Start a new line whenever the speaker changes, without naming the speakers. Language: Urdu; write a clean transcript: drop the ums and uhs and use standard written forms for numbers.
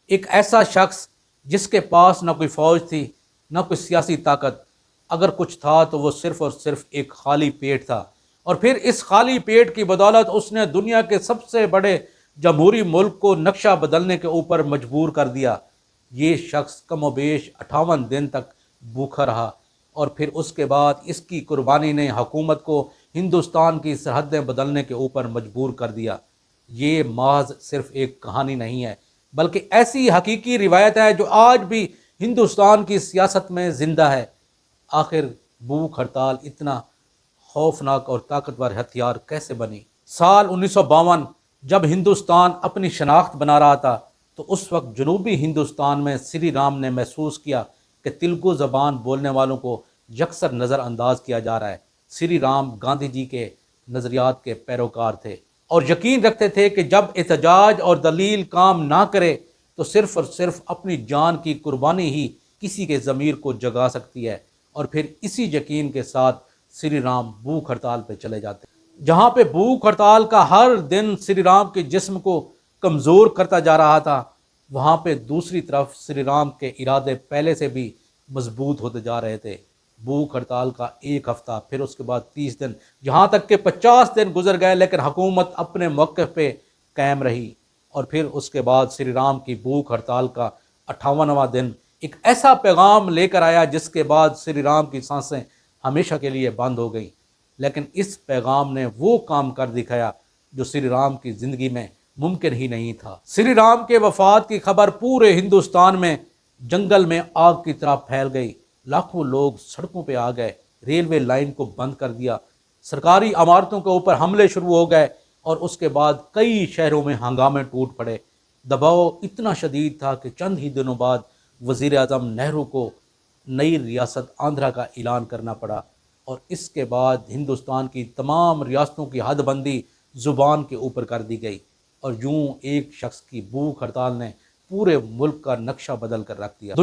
ایک ایسا شخص جس کے پاس نہ کوئی فوج تھی نہ کوئی سیاسی طاقت، اگر کچھ تھا تو وہ صرف اور صرف ایک خالی پیٹ تھا، اور پھر اس خالی پیٹ کی بدولت اس نے دنیا کے سب سے بڑے جمہوری ملک کو نقشہ بدلنے کے اوپر مجبور کر دیا۔ یہ شخص کم و بیش 58 دن تک بھوکا رہا، اور پھر اس کے بعد اس کی قربانی نے حکومت کو ہندوستان کی سرحدیں بدلنے کے اوپر مجبور کر دیا۔ یہ محض صرف ایک کہانی نہیں ہے، بلکہ ایسی حقیقی روایت ہے جو آج بھی ہندوستان کی سیاست میں زندہ ہے۔ آخر بھوک ہڑتال اتنا خوفناک اور طاقتور ہتھیار کیسے بنی؟ سال 1952 جب ہندوستان اپنی شناخت بنا رہا تھا تو اس وقت جنوبی ہندوستان میں سری رام نے محسوس کیا کہ تیلگو زبان بولنے والوں کو یکسر نظر انداز کیا جا رہا ہے۔ سری رام گاندھی جی کے نظریات کے پیروکار تھے اور یقین رکھتے تھے کہ جب احتجاج اور دلیل کام نہ کرے تو صرف اور صرف اپنی جان کی قربانی ہی کسی کے ضمیر کو جگا سکتی ہے، اور پھر اسی یقین کے ساتھ سری رام بھوک ہڑتال پہ چلے جاتے ہیں۔ جہاں پہ بھوک ہڑتال کا ہر دن سری رام کے جسم کو کمزور کرتا جا رہا تھا، وہاں پہ دوسری طرف سری رام کے ارادے پہلے سے بھی مضبوط ہوتے جا رہے تھے۔ بھوک ہڑتال کا ایک ہفتہ، پھر اس کے بعد 30 دن، یہاں تک کہ 50 دن گزر گئے، لیکن حکومت اپنے موقف پہ قائم رہی۔ اور پھر اس کے بعد سری رام کی بھوک ہڑتال کا 58واں دن ایک ایسا پیغام لے کر آیا جس کے بعد سری رام کی سانسیں ہمیشہ کے لیے بند ہو گئیں، لیکن اس پیغام نے وہ کام کر دکھایا جو سری رام کی زندگی میں ممکن ہی نہیں تھا۔ سری رام کے وفات کی خبر پورے ہندوستان میں جنگل میں آگ کی طرح پھیل گئی، لاکھوں لوگ سڑکوں پہ آ گئے، ریلوے لائن کو بند کر دیا، سرکاری عمارتوں کے اوپر حملے شروع ہو گئے، اور اس کے بعد کئی شہروں میں ہنگامے ٹوٹ پڑے۔ دباؤ اتنا شدید تھا کہ چند ہی دنوں بعد وزیر اعظم نہرو کو نئی ریاست آندھرا کا اعلان کرنا پڑا، اور اس کے بعد ہندوستان کی تمام ریاستوں کی حد بندی زبان کے اوپر کر دی گئی، اور یوں ایک شخص کی بھوک ہڑتال نے پورے ملک کا نقشہ بدل کر رکھ دیا۔